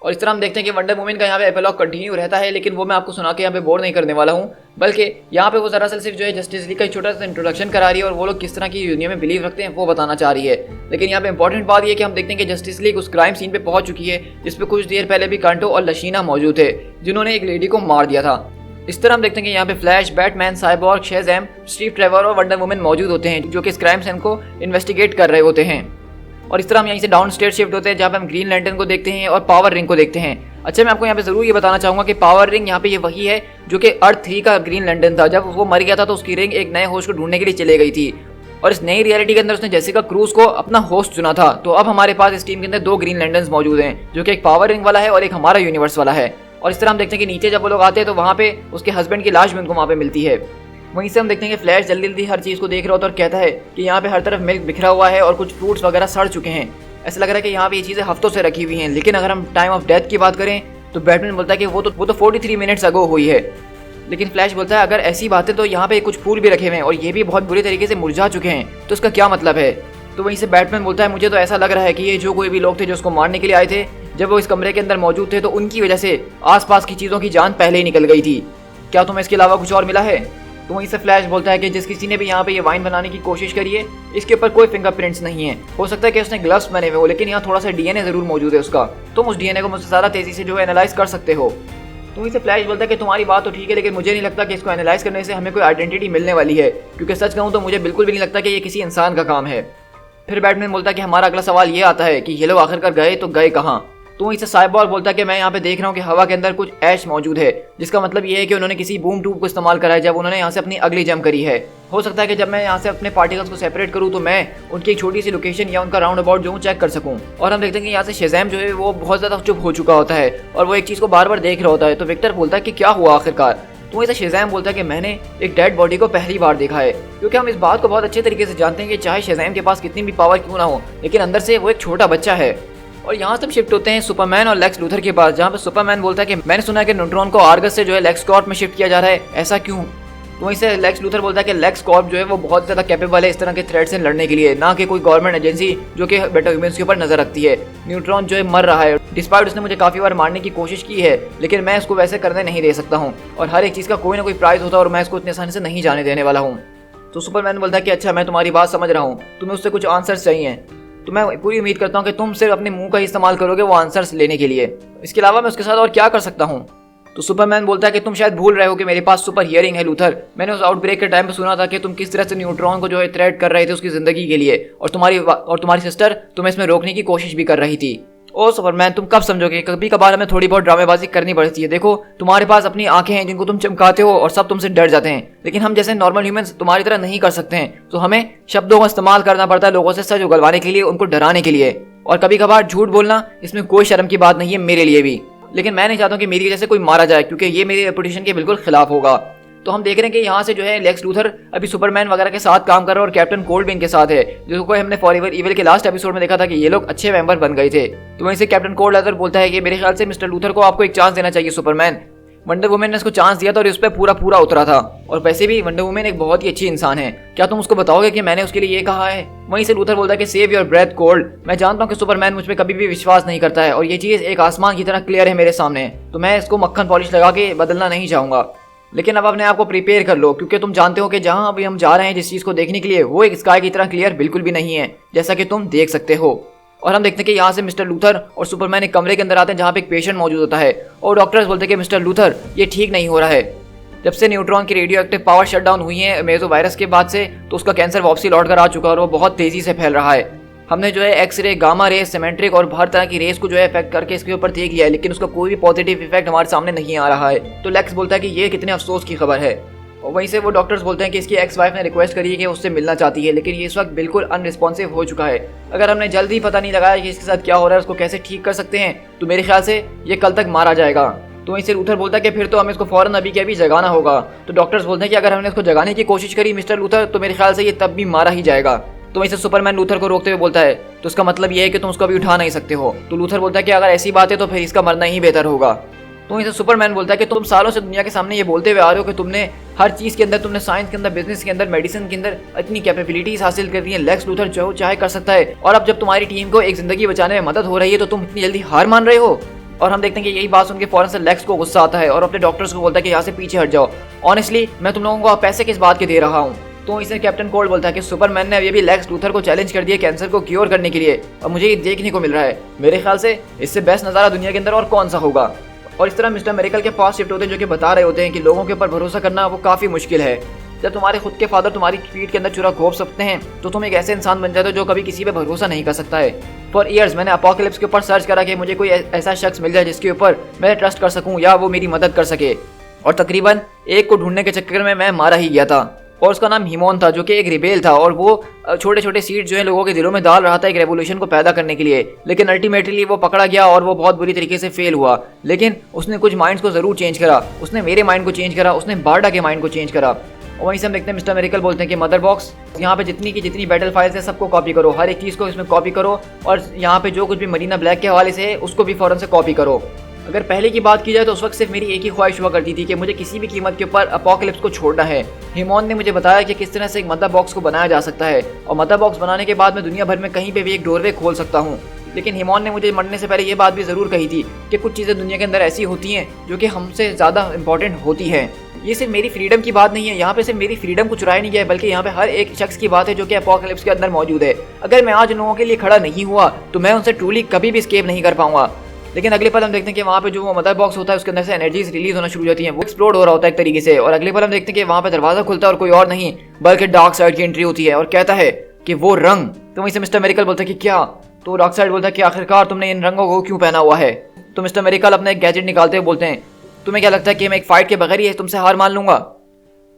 Speaker 1: और इस तरह हम देखते हैं कि वंडर वुमन का यहाँ पे एपिलॉग कंटिन्यू रहता है, लेकिन वो मैं आपको सुना के यहाँ पे बोर नहीं करने वाला हूँ, बल्कि यहाँ पे वो दरअसल सिर्फ जो है जस्टिस लीग का छोटा सा इंट्रोडक्शन करा रही है और वो लोग किस तरह की यूनियन में बिलीव रखते हैं वो बताना चाह रही है। लेकिन यहाँ पे इंपॉर्टेंट बात ये कि हम देखते हैं कि जस्टिस लीग उस क्राइम सीन पे पहुंच चुकी है जिसपे कुछ देर पहले भी कांटो और लशीना मौजूद थे जिन्होंने एक लेडी को मार दिया था। इस तरह हम देखते हैं कि यहाँ पे Flash, Batman, Cyborg, Shazam, Steve Trevor और वंडर वुमन मौजूद होते हैं जो कि इस क्राइम सीन को इन्वेस्टिगेट कर रहे होते हैं। और इस तरह हम यहीं से डाउन स्टेट शिफ्ट होते हैं जहाँ पे हम ग्रीन लैंटर्न को देखते हैं और पावर रिंग को देखते हैं। अच्छा, मैं आपको यहाँ पे जरूर ये बताना चाहूँगा कि पावर रिंग यहाँ पे ये वही है जो कि अर्थ 3 का ग्रीन लैंटर्न था। जब वो मर गया था तो उसकी रिंग एक नए होस्ट को ढूंढने के लिए चले गई थी और इस नई रियलिटी के अंदर उसने जेसिका क्रूज को अपना होस्ट चुना था। तो अब हमारे पास इस टीम के अंदर 2 ग्रीन लैंटर्न्स मौजूद हैं, जो कि एक पावर रिंग वाला है और एक हमारा यूनिवर्स वाला है। और इस तरह हम देखते हैं कि नीचे जब वो लोग आते हैं तो वहाँ पे उसके हस्बैंड की लाश भी उनको वहाँ पे मिलती है। वहीं से हम देखते हैं कि फ्लैश जल्दी जल्दी हर चीज़ को देख रहा होता है और कहता है कि यहाँ पे हर तरफ मिल्क बिखरा हुआ है और कुछ फ्रूट्स वगैरह सड़ चुके हैं। ऐसा लग रहा है कि यहाँ पे ये चीज़ें हफ्तों से रखी हुई हैं। लेकिन अगर हम टाइम ऑफ डेथ की बात करें तो बैटमैन बोलता है कि वो तो 43 मिनट्स अगो हुई है। लेकिन फ्लैश बोलता है अगर ऐसी बात है तो यहाँ पे कुछ फूल भी रखे हुए हैं और ये भी बहुत बुरी तरीके से मुरझा चुके हैं, तो उसका क्या मतलब है। तो वहीं से बैटमैन बोलता है मुझे तो ऐसा लग रहा है कि ये जो कोई भी लोग थे जो उसको मारने के लिए आए थे, जब वो इस कमरे के अंदर मौजूद थे तो उनकी वजह से आसपास की चीज़ों की जान पहले ही निकल गई थी। क्या तुम्हें इसके अलावा कुछ और मिला है। तो वहीं से फ्लैश बोलता है कि जिस किसी ने भी यहाँ पे ये वाइन बनाने की कोशिश करी है इसके ऊपर कोई फिंगरप्रिंट्स नहीं है। हो सकता है कि उसने ग्लव्स पहने हुए हो, लेकिन यहाँ थोड़ा सा डीएनए जरूर मौजूद है उसका। तुम उस डीएनए को मुझसे ज़्यादा तेजी से जो है एनालाइज कर सकते हो। तो वहीं से फ्लैश बोलता है कि तुम्हारी बात तो ठीक है, लेकिन मुझे नहीं लगता कि इसको एनालाइज करने से हमें कोई आइडेंटिटी मिलने वाली है, क्योंकि सच कहूँ तो मुझे बिल्कुल भी नहीं लगता कि ये किसी इंसान का काम है। फिर बैटमैन बोलता है कि हमारा अगला सवाल ये आता है कि ये लोग आखिरकार गए तो गए कहाँ। तो वहीं से साइबॉर्ग बोलता है कि मैं यहाँ पे देख रहा हूँ कि हवा के अंदर कुछ ऐश मौजूद है, जिसका मतलब ये है कि उन्होंने किसी बूम ट्यूब को इस्तेमाल करा है जब उन्होंने यहाँ से अपनी अगली जंप करी है। हो सकता है कि जब मैं यहाँ से अपने पार्टिकल्स को सेपरेट करूँ तो मैं उनकी एक छोटी सी लोकेशन या उनका राउंड अबाउट जो हूँ चेक कर सकूँ। और हम देखते हैं कि यहाँ से शेज़ैम जो है वो बहुत ज़्यादा चुप हो चुका होता है और वो एक चीज़ को बार बार देख रहा होता है। तो विक्टर बोलता है कि क्या हुआ आखिरकार। तो वैसे शेज़ैम बोलता है कि मैंने एक डेड बॉडी को पहली बार देखा है, क्योंकि हम इस बात को बहुत अच्छे तरीके से जानते हैं कि चाहे शेज़ैम के पास कितनी भी पावर क्यों ना हो, लेकिन अंदर से वो एक छोटा बच्चा है। और यहाँ से हम शिफ्ट होते हैं सुपरमैन और लेक्स लूथर के पास, जहाँ पे सुपरमैन बोलता है कि मैंने सुना है कि न्यूट्रॉन को आर्गस से जो है लेक्स कॉर्प में शिफ्ट किया जा रहा है, ऐसा क्यों। तो वहीं से लेक्स लूथर बोलता है कि लेक्स कॉर्प जो है वो बहुत ज़्यादा कैपेबल है इस तरह के थ्रेट से लड़ने के लिए, ना कि कोई गवर्नमेंट एजेंसी जो कि बेटा ह्यूमंस के ऊपर नजर रखती है। न्यूट्रॉन जो है मर रहा है, डिस्पाइट उसने मुझे काफ़ी बार मारने की कोशिश की है, लेकिन मैं इसको वैसे करने नहीं दे सकता हूँ और हर एक चीज़ का कोई ना कोई प्राइस होता है और मैं इसको इतनी आसानी से नहीं जाने देने वाला हूँ। तो सुपरमैन बोलता है कि अच्छा मैं तुम्हारी बात समझ रहा हूँ, तुम्हें उससे कुछ आंसर्स चाहिए, तो मैं पूरी उम्मीद करता हूँ कि तुम सिर्फ अपने मुंह का ही इस्तेमाल करोगे वो आंसर्स लेने के लिए। इसके अलावा मैं उसके साथ और क्या कर सकता हूँ। तो सुपरमैन बोलता है कि तुम शायद भूल रहे हो कि मेरे पास सुपर हियरिंग है लूथर। मैंने उस आउटब्रेक के टाइम पे सुना था कि तुम किस तरह से न्यूट्रॉन को जो है थ्रेट कर रहे थे उसकी जिंदगी के लिए, और तुम्हारी सिस्टर तुम्हें इसमें रोकने की कोशिश भी कर रही थी। ओ सुपरमैन तुम कब समझोगे, कभी कभार हमें थोड़ी बहुत ड्रामेबाजी करनी पड़ती है। देखो तुम्हारे पास अपनी आंखें हैं जिनको तुम चमकाते हो और सब तुमसे डर जाते हैं, लेकिन हम जैसे नॉर्मल ह्यूमंस तुम्हारी तरह नहीं कर सकते हैं। तो हमें शब्दों का इस्तेमाल करना पड़ता है लोगों से सच उगलवाने के लिए, उनको डराने के लिए, और कभी कभार झूठ बोलना इसमें कोई शर्म की बात नहीं है मेरे लिए भी। लेकिन मैं नहीं चाहता हूँ कि मेरी वजह से कोई मारा जाए, क्योंकि ये मेरी रेपुटेशन के बिल्कुल खिलाफ होगा। तो हम देख रहे हैं कि यहाँ से जो है लेक्स लूथर अभी सुपरमैन वगैरह के साथ काम कर रहा है और कैप्टन कोल्ड भी इनके साथ है, जिसको हमने फॉरएवर इविल के लास्ट एपिसोड में देखा था कि ये लोग अच्छे मेंबर बन गए थे। तो वहीं से कैप्टन कोल्ड लेदर बोलता है कि मेरे ख्याल से मिस्टर लूथर को आपको एक चांस देना चाहिए सुपरमैन। वंडर वुमन ने इसको चांस दिया था और इस पर पूरा उतरा था, और वैसे भी वंडर वुमन एक बहुत ही अच्छी इंसान है, क्या तुम उसको बताओगे कि मैंने उसके लिए ये कहा है। वहीं से लूथर बोलता है कि सेव योर ब्रेथ कोल्ड। मैं जानता हूँ कि सुपरमैन मुझ पर कभी भी विश्वास नहीं करता है और ये चीज़ एक आसमान की तरह क्लियर है मेरे सामने, तो मैं इसको मक्खन पॉलिश लगा के बदलना नहीं चाहूँगा। लेकिन अब अपने आप को प्रिपेयर कर लो, क्योंकि तुम जानते हो कि जहाँ अभी हम जा रहे हैं जिस चीज़ को देखने के लिए वो एक स्काई की तरह क्लियर बिल्कुल भी नहीं है, जैसा कि तुम देख सकते हो। और हम देखते हैं कि यहाँ से मिस्टर लूथर और सुपरमैन एक कमरे के अंदर आते हैं जहाँ पे एक पेशेंट मौजूद होता है, और डॉक्टर्स बोलते हैं कि मिस्टर लूथर ये ठीक नहीं हो रहा है। जब से न्यूट्रॉन की radio active power shut down हुई है मेजो वायरस के बाद से, तो उसका कैंसर वापसी लौट कर आ चुका है और वो बहुत तेजी से फैल रहा है। हमने जो है एक्सरे, गामा रेस, सिमेट्रिक और हर तरह की रेस को जो है इफेक्ट करके इसके ऊपर देख लिया है, लेकिन उसका कोई भी पॉजिटिव इफेक्ट हमारे सामने नहीं आ रहा है। तो लेक्स बोलता है कि ये कितने अफसोस की खबर है। और वहीं से वो डॉक्टर्स बोलते हैं कि इसकी एक्स वाइफ ने रिक्वेस्ट करी है कि उससे मिलना चाहती है, लेकिन ये इस वक्त बिल्कुल अनरिस्पॉन्सिव हो चुका है। अगर हमने जल्द ही पता नहीं लगाया कि इसके साथ क्या हो रहा है, उसको कैसे ठीक कर सकते हैं, तो मेरे ख्याल से ये कल तक मारा जाएगा। तो वहीं से लूथर बोलता है कि फिर तो हमें इसको फौरन अभी के अभी जगाना होगा। तो डॉक्टर्स बोलते हैं कि अगर हमने इसको जगाने की कोशिश करी मिस्टर लूथर, तो मेरे ख्याल से ये तब भी मारा ही जाएगा। तो वहीं से सुपरमैन लूथर को रोकते हुए बोलता है तो उसका मतलब ये है कि तुम उसको अभी उठा नहीं सकते हो। तो लूथर बोलता है कि अगर ऐसी बात है तो फिर इसका मरना ही बेहतर होगा। तो वहीं से सुपरमैन बोलता है कि तुम सालों से दुनिया के सामने ये बोलते हुए आ रहे हो कि तुमने हर चीज़ के अंदर, तुमने साइंस के अंदर, बिजनेस के अंदर, मेडिसिन के अंदर इतनी कैपेबिलिटीज हासिल कर दी है, लेक्स लूथर जो चाहे कर सकता है, और अब जब तुम्हारी टीम को एक जिंदगी बचाने में मदद हो रही है तो तुम इतनी जल्दी हार मान रहे हो। और हम देखते हैं कि यही बात सुन के फौरन से लेक्स को गुस्सा आता है और अपने डॉक्टर्स को बोलता है कि यहाँ से पीछे हट जाओ। ऑनेस्टली मैं तुम लोगों को पैसे किस बात के दे रहा हूँ। तो इसे कैप्टन कोल्ड बोलता है कि सुपरमैन ने अभी भी लेक्स लूथर को चैलेंज कर दिया कैंसर को क्योर करने के लिए, और मुझे ये देखने को मिल रहा है। मेरे ख्याल से इससे बेस्ट नज़ारा दुनिया के अंदर और कौन सा होगा। और इस तरह मिस्टर मेरेकल के पास शिफ्ट होते हैं, जो कि बता रहे होते हैं कि लोगों के ऊपर भरोसा करना वो काफ़ी मुश्किल है। जब तुम्हारे खुद के फादर तुम्हारी पीठ के अंदर चुरा घोंप सकते हैं, तो तुम एक ऐसे इंसान बन जाते हो जो कभी किसी पे भरोसा नहीं कर सकता है। फॉर ईयर्स मैंने अपोकलिप्स के ऊपर सर्च करा कि मुझे कोई ऐसा शख्स मिल जाए जिसके ऊपर मैं ट्रस्ट कर सकूं या वो मेरी मदद कर सके, और तकरीबन एक को ढूंढने के चक्कर में मैं मारा ही गया था। और उसका नाम हिमोन था, जो कि एक रिबेल था, और वो छोटे छोटे सीड जो है लोगों के दिलों में डाल रहा था एक रेवोल्यूशन को पैदा करने के लिए। लेकिन अल्टीमेटली वो पकड़ा गया और वो बहुत बुरी तरीके से फेल हुआ। लेकिन उसने कुछ माइंड्स को ज़रूर चेंज करा, उसने मेरे माइंड को चेंज करा, उसने बारडा के माइंड को चेंज करा। और वहीं से हम देखते हैं मिस्टर मेरिकल बोलते हैं कि मदर बॉक्स यहाँ पे जितनी की जितनी बैटल फाइल्स है सबको कॉपी करो, हर एक चीज़ को इसमें कॉपी करो और यहाँ पे जो कुछ भी मरीना ब्लैक के हवाले से है उसको भी फ़ौरन से कॉपी करो। अगर पहले की बात की जाए तो उस वक्त सिर्फ मेरी एक ही ख्वाहिश हुआ करती थी कि मुझे किसी भी कीमत के ऊपर अपोकलिप्स को छोड़ना है। हिमोन ने मुझे बताया कि किस तरह से एक मदर बॉक्स को बनाया जा सकता है और मदर बॉक्स बनाने के बाद मैं दुनिया भर में कहीं पे भी एक डोरवे खोल सकता हूँ। लेकिन हिमोन ने मुझे मरने से पहले ये बात भी ज़रूर कही थी कि कुछ चीज़ें दुनिया के अंदर ऐसी होती हैं जो कि हमसे ज़्यादा इंपॉर्टेंट होती है। ये सिर्फ मेरी फ्रीडम की बात नहीं है, यहाँ पे सिर्फ मेरी फ्रीडम को चुराया नहीं गया है, बल्कि यहाँ पे हर एक शख्स की बात है जो कि अपोकलिप्स के अंदर मौजूद है। अगर मैं आज उन लोगों के लिए खड़ा नहीं हुआ तो मैं उनसे ट्रूली कभी भी एस्केप नहीं कर पाऊंगा। लेकिन अगले पल हम देखते हैं कि वहाँ पे जो मदर बॉक्स होता है उसके अंदर से एनर्जीज रिलीज होना शुरू हो जाती हैं, वो एक्सप्लोड हो रहा होता है एक तरीके से। और अगले पल हम देखते हैं कि वहाँ पे दरवाजा खुलता है और कोई और नहीं बल्कि डार्क साइड की एंट्री होती है और कहता है कि वो रंग। तो वहीं से मिस्टर मेरिकल बोलता है कि क्या? तो डार्क साइड बोलता है कि आखिरकार तुमने इन रंगों को क्यों पहना हुआ है? तो मिस्टर मेरिकल अपना एक गैजेट निकालते हुए बोलते हैं तुम्हें क्या लगता है कि मैं एक फाइट के बगैर ही तुमसे हार मान लूंगा?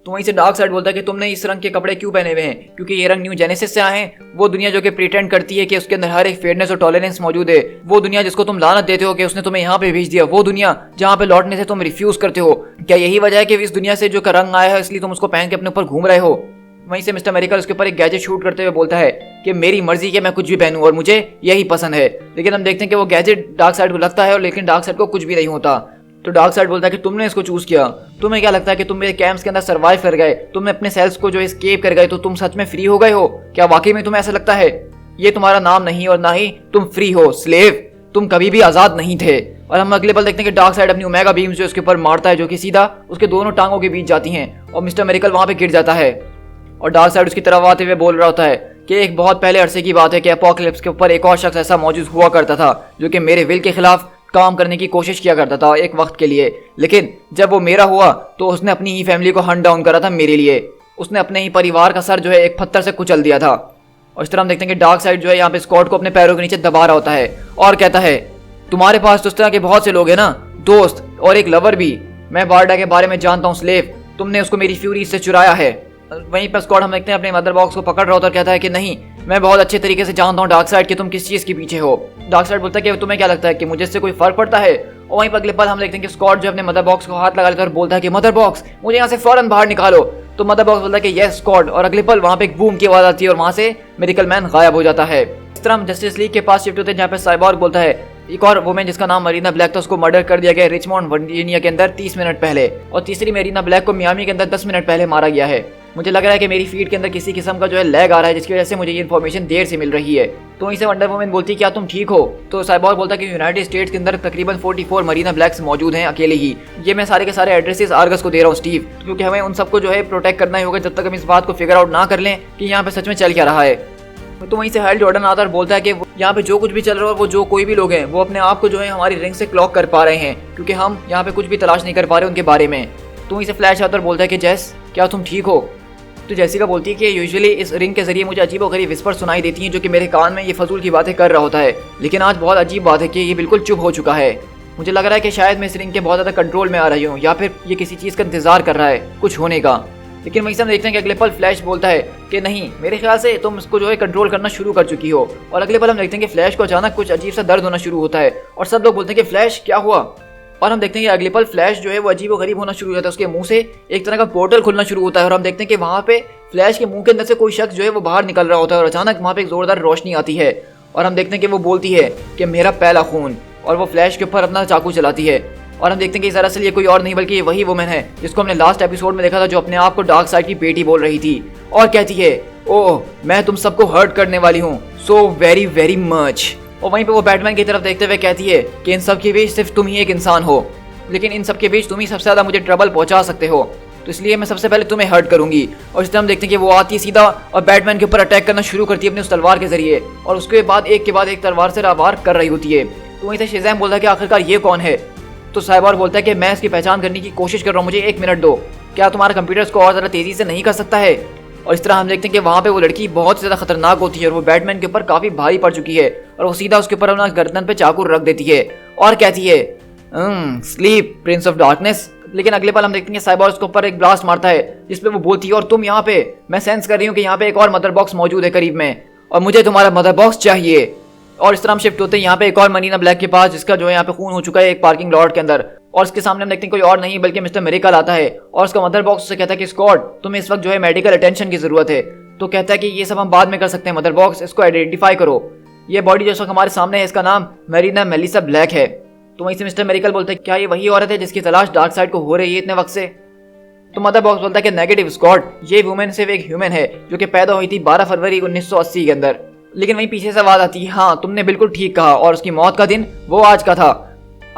Speaker 1: तो वहीं से डार्क साइड बोलता है कि तुमने इस रंग के कपड़े क्यों पहने हुए हैं? क्योंकि ये रंग न्यू जेनेसिस से आए हैं, वो दुनिया जो कि प्रिटेंड करती है कि उसके अंदर हर एक फेयरनेस और टॉलरेंस मौजूद है, वो दुनिया जिसको तुम लानत देते हो कि उसने तुम्हें यहाँ पे भेज दिया, वो दुनिया जहाँ पे लौटने से तुम रिफ्यूज करते हो। क्या यही वजह है कि इस दुनिया से जो रंग आया है इसलिए तुम उसको पहन के अपने ऊपर घूम रहे हो? वहीं से मिस्टर मेरिकल उसके ऊपर एक गैजेट शूट करते हुए बोलता है कि मेरी मर्जी के मैं कुछ भी पहनूं और मुझे यही पसंद है। लेकिन हम देखते हैं कि वो गैजेट डार्क साइड को लगता है और लेकिन डार्क साइड को कुछ भी नहीं होता। तो डार्क साइड बोलता है कि तुमने इसको चूज किया, तुम्हें क्या लगता है कि तुम मेरे कैंप्स के अंदर सर्वाइव कर गए, तुमने अपने सेल्स को जो एस्केप कर गए, तो तुम सच में फ्री हो गए हो? क्या वाकई में तुम्हें ऐसा लगता है? ये तुम्हारा नाम नहीं और ना ही तुम फ्री हो, स्लेव। तुम कभी भी आजाद नहीं थे। और हम अगले पल देखते हैं कि डार्क साइड अपनी ओमेगा बीम्स जो उसके ऊपर मारता है जो कि सीधा उसके दोनों टांगों के बीच जाती हैं और मिस्टर मेरिकल वहां पे गिर जाता है। और डार्क साइड उसकी तरफ आते हुए बोल रहा होता है कि एक बहुत पहले अरसे की बात है कि अपोकलिप्स के ऊपर एक और शख्स ऐसा मौजूद हुआ करता था जो कि मेरे विल के खिलाफ काम करने की कोशिश किया करता था एक वक्त के लिए, लेकिन जब वो मेरा हुआ तो उसने अपनी ही फैमिली को हंट डाउन करा था मेरे लिए। उसने अपने ही परिवार का सर जो है एक पत्थर से कुचल दिया था। और इस तरह हम देखते हैं कि डार्क साइड जो है यहाँ पे स्कॉट को अपने पैरों के नीचे दबा रहा होता है और कहता है तुम्हारे पास तो इस तरह के बहुत से लोग हैं ना, दोस्त और एक लवर भी। मैं बारडा के बारे में जानता हूँ स्लेव, तुमने उसको मेरी फ्यूरी से चुराया है। वहीं पर स्कॉट हम देखते हैं अपने मदर बॉक्स को पकड़ रहा होता है और कहता है कि नहीं, मैं बहुत अच्छे तरीके से जानता हूँ डार्क साइड कि तुम किस चीज़ के पीछे हो। डार्क साइड बोलता है कि तुम्हें क्या लगता है कि मुझे इससे कोई फर्क पड़ता है? और वहीं पर अगले पल हम देखते हैं कि स्कॉट जो अपने मदर बॉक्स को हाथ लगा लेता है और बोलता है कि मदर बॉक्स मुझे यहाँ से फौरन बाहर निकालो। तो मदर बॉक्स बोलता है कि यस स्कॉट, और अगले पल वहाँ पे एक बूम की आवाज़ आती है और वहाँ से मेरिकल मैन गायब हो जाता है। इस तरह हम जस्टिस लीग के पास शिफ्ट होते हैं जहाँ पे साइबॉर्ग बोलता है एक और वुमेन जिसका नाम मरीना ब्लैक था उसको मर्डर कर दिया गया रिचमॉन्ड वर्जीनिया के अंदर 30 मिनट पहले, और तीसरी मरीना ब्लैक को मियामी के अंदर 10 मिनट पहले मारा गया है। मुझे लग रहा है कि मेरी फीड के अंदर किसी किस्म का जो है लैग आ रहा है जिसकी वजह से मुझे ये इन्फॉर्मेशन देर से मिल रही है। तो वहीं से वंडर वुमन बोलती है क्या तुम ठीक हो? तो साइबॉर्ग बोलता है कि यूनाइटेड स्टेट्स के अंदर तकरीबन 44 मरीना ब्लैक्स मौजूद हैं अकेले ही। ये मैं सारे के सारे एड्रेसेस आर्गस को दे रहा हूँ स्टीव, क्योंकि हमें उन सबको जो है प्रोटेक्ट करना ही होगा जब तक हम इस बात को फिगर आउट ना कर लें कि यहाँ पे सच में चल क्या रहा है। तो वहीं से हाइल जॉर्डन आता है और बोलता है कि यहाँ पे जो कुछ भी चल रहा है वो जो कोई भी लोग हैं वो अपने आप को जो है हमारी रिंग से क्लॉक कर पा रहे हैं क्योंकि हम यहाँ पे कुछ भी तलाश नहीं कर पा रहे उनके बारे में। तो वहीं से फ्लैश आता है और बोलता है कि जैस क्या तुम ठीक हो? तो जैसिका बोलती है कि यूजुअली इस रिंग के जरिए मुझे अजीब और गरीब विस्पर सुनाई देती हैं जो कि मेरे कान में ये फजूल की बातें कर रहा होता है, लेकिन आज बहुत अजीब बात है कि ये बिल्कुल चुप हो चुका है। मुझे लग रहा है कि शायद मैं इस रिंग के बहुत ज़्यादा कंट्रोल में आ रही हूँ या फिर ये किसी चीज़ का इंतजार कर रहा है कुछ होने का। लेकिन वहीं से हम देखते हैं कि अगले पल फ्लैश बोलता है कि नहीं, मेरे ख्याल से तुम इसको जो है कंट्रोल करना शुरू कर चुकी हो। और अगले पल हम देखते हैं कि फ्लैश को अचानक कुछ अजीब सा दर्द होना शुरू होता है और सब लोग बोलते हैं कि फ्लैश क्या हुआ? और हम देखते हैं कि अगले पल फ्लैश जो है वो अजीब और गरीब होना शुरू हो जाता है, उसके मुंह से एक तरह का पोर्टल खुलना शुरू होता है और हम देखते हैं कि वहाँ पे फ्लैश के मुंह के अंदर से कोई शख्स जो है वो बाहर निकल रहा होता है और अचानक वहाँ पे एक जोरदार रोशनी आती है और हम देखते हैं कि वो बोलती है कि मेरा पहला खून, और वो फ्लैश के ऊपर अपना चाकू चलाती है। और हम देखते हैं कि दरअसल ये कोई और नहीं बल्कि ये वही वुमेन है जिसको हमने लास्ट एपिसोड में देखा था जो अपने आप को डार्क साइड की बेटी बोल रही थी और कहती है ओह मैं तुम सबको हर्ट करने वाली हूँ सो वेरी वेरी मच। और वहीं पे वो बैटमैन की तरफ देखते हुए कहती है कि इन सब के बीच सिर्फ तुम ही एक इंसान हो, लेकिन इन सब के बीच तुम ही सबसे ज़्यादा मुझे ट्रबल पहुंचा सकते हो, तो इसलिए मैं सबसे पहले तुम्हें हर्ट करूंगी। और इस तरह हम देखते हैं कि वो आती है सीधा और बैटमैन के ऊपर अटैक करना शुरू करती है अपनी उस तलवार के जरिए और उसके बाद एक तलवार से वार कर रही होती है। तो वहीं से शेज़ैम बोलता है कि आखिरकार ये कौन है? तो साइबॉर्ग बोलता है कि मैं इसकी पहचान करने की कोशिश कर रहा हूँ, मुझे 1 मिनट दो, क्या तुम्हारा कंप्यूटर इसको और ज़्यादा तेज़ी से नहीं कर सकता है? और इस तरह हम देखते हैं कि वहाँ पे वो लड़की बहुत ज़्यादा खतरनाक होती है और वो बैटमैन के ऊपर काफ़ी भारी पड़ चुकी है और वो सीधा उसके ऊपर अपना गर्दन पे चाकू रख देती है और कहती है स्लीप प्रिंस ऑफ डार्कनेस। लेकिन अगले पल हम देखते हैं साइबॉर्ग उसके ऊपर एक ब्लास्ट मारता है जिसपे वो बोलती है और तुम यहाँ पे, मैं सेंस कर रही हूँ कि यहाँ पे एक और मदर बॉक्स मौजूद है करीब में और मुझे तुम्हारा मदर बॉक्स चाहिए। और इस तरह हम शिफ्ट होते हैं यहाँ पे एक और मरीना ब्लैक के पास जिसका जो है यहाँ पे खून हो चुका है एक पार्किंग लॉट के अंदर और उसके सामने हम देखते हैं कोई और नहीं बल्कि मिस्टर मेरिकल आता है और उसका मदर बॉक्स उससे कहता है कि स्कॉट तुम्हें इस वक्त जो है मेडिकल अटेंशन की जरूरत है। तो कहता है कि ये सब हम बाद में कर सकते हैं मदर बॉक्स, इसको आइडेंटिफाई करो। ये बॉडी जो हमारे सामने है इसका नाम मेरीना मेलिसा ब्लैक है। तो वहीं से मिस्टर मेरिकल बोलते हैं क्या ये वही औरत है जिसकी तलाश डार्क साइड को हो रही है इतने वक्त से? तो मदर बॉक्स बोलता है कि नेगेटिव स्कॉट, ये वुमेन सिर्फ एक ह्यूमन है जो कि पैदा हुई थी 12 फरवरी 1980 के अंदर। लेकिन वहीं पीछे से आवाज आती है हाँ तुमने बिल्कुल ठीक कहा और उसकी मौत का दिन वो आज का था।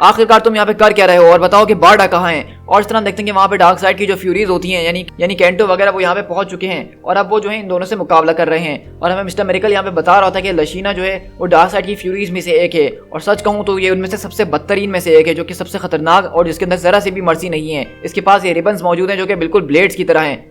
Speaker 1: आखिरकार तुम यहाँ पे कर क्या रहे हो और बताओ कि बारडा कहाँ है? और इस तरह हम देखते हैं कि वहाँ पे डार्क साइड की जो फ्यूरीज होती हैं यानी कैंटो वगैरह वो यहाँ पे पहुंच चुके हैं और अब वो जो है इन दोनों से मुकाबला कर रहे हैं। और हमें मिस्टर मेरिकल यहाँ पे बता रहा था कि लशीना जो है वो डार्क साइड की फ्यूरीज में से एक है और सच कहूँ तो ये उनमें से सबसे बदतरीन में से एक है जो कि सबसे खतरनाक और जिसके अंदर जरा सी भी मर्जी नहीं है। इसके पास ये रिबन्स मौजूद हैं जो कि बिल्कुल ब्लेड्स की तरह हैं।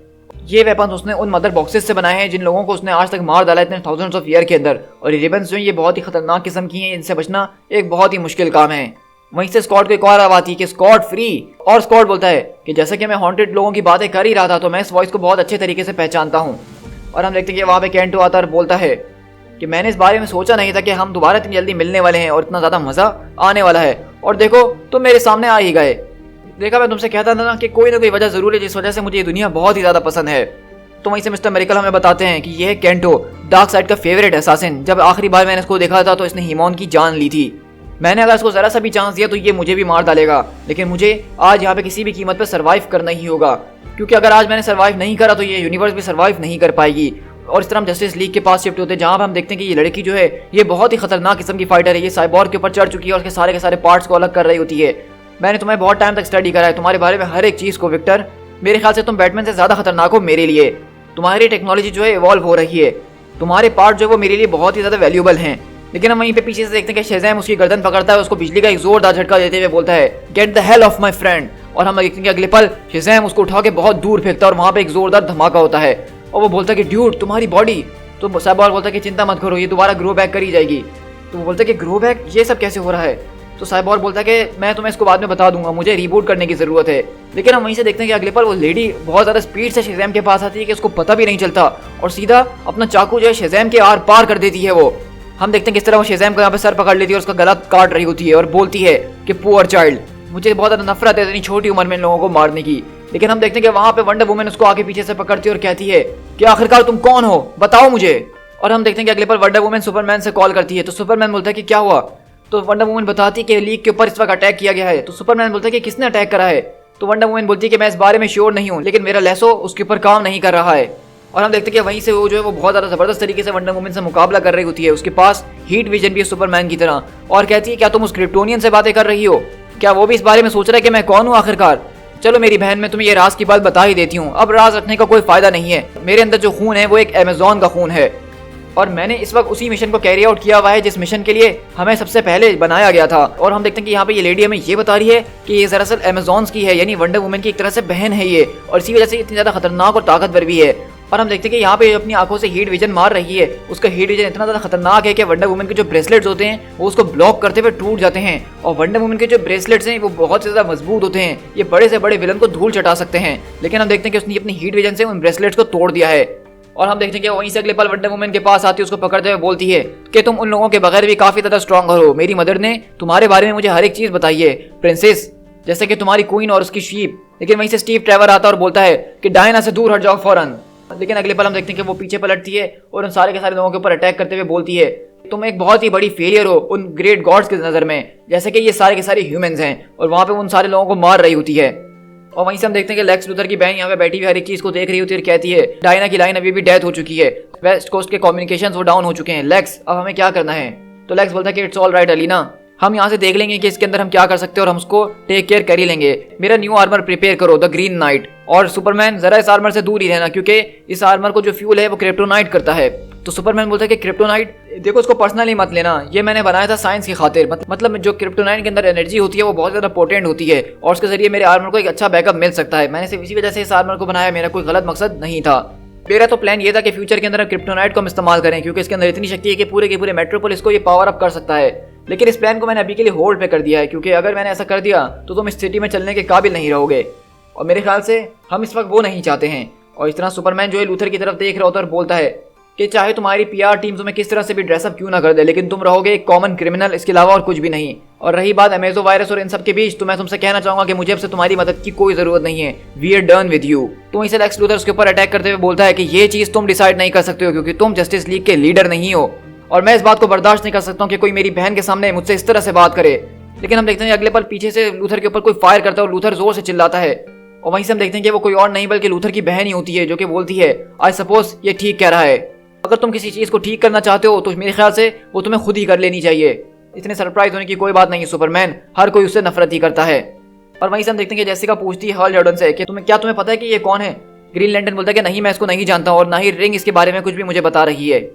Speaker 1: ये वेपन्स उसने उन मदर बॉक्सेस से बनाए हैं जिन लोगों को उसने आज तक मार डाला इतने थाउजेंड्स ऑफ ईयर के अंदर। और ये रिबन्स जो हैं ये बहुत ही खतरनाक किस्म की हैं, इनसे बचना एक बहुत ही मुश्किल काम है। वहीं से स्कॉट को एक और आवाज आती है कि स्कॉट फ्री। और स्कॉट बोलता है कि जैसे कि मैं हॉन्टेड लोगों की बातें कर ही रहा था तो मैं इस वॉइस को बहुत अच्छे तरीके से पहचानता हूँ। और हम देखते हैं कि वहाँ पे कैंटो आता और बोलता है कि मैंने इस बारे में सोचा नहीं था कि हम दोबारा इतनी जल्दी मिलने वाले हैं और इतना ज़्यादा मज़ा आने वाला है। और देखो तुम मेरे सामने आ ही गए। देखा मैं तुमसे कहता था ना कि कोई ना कोई वजह ज़रूर है जिस वजह से मुझे ये दुनिया बहुत ही ज़्यादा पसंद है। तो वहीं से मिस्टर मेरिकल हमें बताते हैं कि ये है कैंटो, डार्क साइड का फेवरेट असैसिन। जब आखिरी बार मैंने इसको देखा था तो इसने हीमोन की जान ली थी। मैंने अगर इसको जरा सा भी चांस दिया तो ये मुझे भी मार डालेगा, लेकिन मुझे आज यहाँ पे किसी भी कीमत पर सर्वाइव करना ही होगा क्योंकि अगर आज मैंने सर्वाइव नहीं करा तो ये यूनिवर्स भी सर्वाइव नहीं कर पाएगी। और इस तरह हम जस्टिस लीग के पास शिफ्ट होते हैं जहाँ पर हम देखते हैं कि ये लड़की जो है ये बहुत ही खतरनाक किस्म की फाइटर है। ये साइबोर्ग के ऊपर चढ़ चुकी है और उसके सारे पार्ट्स को अलग कर रही होती है। मैंने तुम्हें बहुत टाइम तक स्टडी करा है तुम्हारे बारे में हर एक चीज़ को विक्टर। मेरे ख्याल से तुम बैटमैन से ज़्यादा खतरनाक हो मेरे लिए। तुम्हारी टेक्नोलॉजी जो है इवॉल्व हो रही है, तुम्हारे पार्ट जो है वो मेरे लिए बहुत ही ज़्यादा वैल्यूबल हैं। लेकिन हम वहीं पे पीछे से देखते हैं कि शेज़ैम उसकी गर्दन पकड़ता है, उसको बिजली का एक जोरदार झटका देते हुए बोलता है get the hell of my friend. और हम देखते हैं कि अगले पल शेज़ैम उसको उठा के बहुत दूर फेंकता है और वहाँ पे एक जोरदार धमाका होता है और वो बोलता है कि ड्यूड तुम्हारी बॉडी। तो साइबोर्ग बोलता है कि चिंता मत करो ये दोबारा ग्रो बैक करी जाएगी। तो वो बोलता है कि ग्रो बैक ये सब कैसे हो रहा है? तो साइबोर्ग बोलता है कि मैं तुम्हें इसको बाद में बता दूंगा, मुझे रिबूट करने की जरूरत है। लेकिन हम वहीं से देखते हैं कि अगले पल वो लेडी बहुत ज्यादा स्पीड से शेज़ैम के पास आती है कि उसको पता भी नहीं चलता और सीधा अपना चाकू जो है शेज़ैम के आर पार कर देती है। वो हम देखते हैं किस तरह वो शेज़ैम को यहाँ पे सर पकड़ लेती है और उसका गला काट रही होती है और बोलती है कि पुअर चाइल्ड। मुझे बहुत ज्यादा नफरत है इतनी छोटी उम्र में इन लोगों को मारने की। लेकिन हम देखते हैं कि वहाँ पे वंडर वुमन उसको आगे पीछे से पकड़ती है और कहती है कि आखिरकार तुम कौन हो बताओ मुझे। और हम देखते हैं कि अगले पल वंडर वुमन सुपरमैन से कॉल करती है। तो सुपरमैन बोलता है कि क्या हुआ? तो वंडर वुमन बताती है कि लीग के ऊपर इस वक्त अटैक किया गया है। तो सुपरमैन बोलता है कि किसने अटैक करा है? तो वंडर वुमन बोलती है कि मैं इस बारे में श्योर नहीं हूँ लेकिन मेरा लैसो उसके ऊपर काम नहीं कर रहा है। और हम देखते हैं कि वहीं से वो जो है वो बहुत ज़्यादा ज़बरदस्त तरीके से वंडर वुमन से मुकाबला कर रही होती है। उसके पास हीट विजन भी है सुपरमैन की तरह और कहती है क्या तुम उस क्रिप्टोनियन से बातें कर रही हो? क्या वो भी इस बारे में सोच रहा है कि मैं कौन हूँ आखिरकार? चलो मेरी बहन मैं तुम्हें ये राज की बात बता ही देती हूँ। अब राज रखने का कोई फायदा नहीं है, मेरे अंदर जो खून है वो एक अमेजोन का खून है और मैंने इस वक्त उसी मिशन को कैरी आउट किया हुआ है जिस मिशन के लिए हमें सबसे पहले बनाया गया था। और हम देखते हैं कि यहाँ पे ये लेडी हमें ये बता रही है कि ये दरअसल अमेजोन्स की है यानी वंडर वुमन की एक तरह से बहन है ये और इसी वजह से इतनी ज़्यादा खतरनाक और ताकतवर भी है। और हम देखते हैं कि यहाँ पे अपनी आंखों से हीट विजन मार रही है, उसका हीट विजन इतना ज़्यादा खतरनाक है कि वंडर वुमन के जो ब्रेसलेट्स होते हैं वो उसको ब्लॉक करते हुए टूट जाते हैं। और वंडर वुमन के जो ब्रेसलेट्स हैं वो बहुत ज़्यादा मजबूत होते हैं, ये बड़े से बड़े विलन को धूल चटा सकते हैं। लेकिन हम देखते हैं कि उसने अपनी हीट विजन से उन ब्रेसलेट्स को तोड़ दिया है। और हम देखते हैं कि वहीं से अगले पल वंडर वुमन के पास आती है, उसको पकड़ते हुए बोलती है कि तुम उन लोगों के बगैर भी काफ़ी ज़्यादा स्ट्रांग हो। मेरी मदर ने तुम्हारे बारे में मुझे हर एक चीज़ बताई है प्रिंसेस, जैसे कि तुम्हारी क्वीन और उसकी शीप। लेकिन वहीं से स्टीव ट्रेवर आता है और बोलता है कि डायना से दूर हट जाओ फौरन। लेकिन अगले पल हम देखते हैं कि वो पीछे पलटती है और उन सारे के सारे लोगों के ऊपर अटैक करते हुए बोलती है तुम एक बहुत ही बड़ी फेलियर हो उन ग्रेट गॉड्स की नज़र में, जैसे कि ये सारे के सारे ह्यूमंस हैं। और वहाँ पे उन सारे लोगों को मार रही होती है। और वहीं से हम देखते हैं कि लेक्स लूथर की बहन यहाँ पे बैठी हुई हर एक चीज़ को देख रही होती है और कहती है डायना की लाइन अभी भी डेथ हो चुकी है, वेस्ट कोस्ट के कम्युनिकेशंस वो डाउन हो चुके हैं। लेक्स अब हमें क्या करना है? तो लेक्स बोलता है कि इट्स ऑल राइट अलीना, हम यहाँ से देख लेंगे कि इसके अंदर हम क्या कर सकते हैं और हम उसको टेक केयर कर ही लेंगे। मेरा न्यू आर्मर प्रिपेयर करो, द ग्रीन नाइट। और सुपरमैन जरा इस आर्मर से दूर ही रहना क्योंकि इस आर्मर को जो फ्यूल है वो क्रिप्टोनाइट करता है। तो सुपरमैन बोलता है कि क्रिप्टोनाइट देखो उसको पर्सनली मत लेना, ये मैंने बनाया था साइंस की खातिर। मतलब जो क्रिप्टोनाइट के अंदर एनर्जी होती है वो बहुत ज़्यादा पोटेंट होती है और उसके जरिए मेरे आर्मर को एक अच्छा बैकअप मिल सकता है। मैंने सिर्फ इसी वजह से इस आर्मर को बनाया, मेरा कोई गलत मकसद नहीं था। मेरा तो प्लान ये था कि फ्यूचर के अंदर क्रिप्टोनाइट को हम इस्तेमाल करें क्योंकि इसके अंदर इतनी शक्ति है कि पूरे के पूरे मेट्रोपोलिस को ये पावर अप कर सकता है। लेकिन इस प्लान को मैंने अभी के लिए होल्ड पे कर दिया है क्योंकि अगर मैंने ऐसा कर दिया तो तुम इस सिटी में चलने के काबिल नहीं रहोगे और मेरे ख्याल से हम इस वक्त वो नहीं चाहते हैं। और इस तरह सुपरमैन जो है लूथर की तरफ देख रहा होता है और बोलता है कि चाहे तुम्हारी पीआर टीम तुम्हें किस तरह से भी ड्रेसअप क्यों ना कर दे लेकिन तुम रहोगे एक कॉमन क्रिमिनल, इसके अलावा और कुछ भी नहीं। और रही बात अमेजो वायरस और इन सब के बीच, तो मैं तुमसे कहना चाहूंगा कि मुझे अब से तुम्हारी मदद की कोई जरूरत नहीं है। We are done with you. तो इसे लेक्स लूथर उसके ऊपर अटैक करते हुए बोलता है कि ये चीज तुम डिसाइड नहीं कर सकते हो क्योंकि तुम जस्टिस लीग के लीडर नहीं हो, और मैं इस बात को बर्दाश्त नहीं कर सकता हूँ कि कोई मेरी बहन के सामने मुझसे इस तरह से बात करे। लेकिन हम देखते हैं अगले पल पीछे से लूथर के ऊपर कोई फायर करता है और लूथर जोर से चिल्लाता है, और वहीं से हम देखते हैं कि वो कोई और नहीं बल्कि लूथर की बहन ही होती है, जो कि बोलती है आई सपोज ये ठीक कह रहा है। अगर तुम किसी चीज को ठीक करना चाहते हो तो मेरे ख्याल से वो तुम्हें खुद ही कर लेनी चाहिए। इतने सरप्राइज होने की कोई बात नहीं है सुपरमैन, हर कोई उससे नफरत ही करता है। और वहीं से हम देखते हैं कि जेसिका पूछती है हॉल जॉर्डन से कि तुम्हें पता है कि ये कौन है। ग्रीन लैंटर्न बोलता है कि नहीं, मैं इसको नहीं जानता और ना ही रिंग इसके बारे में कुछ भी मुझे बता रही है।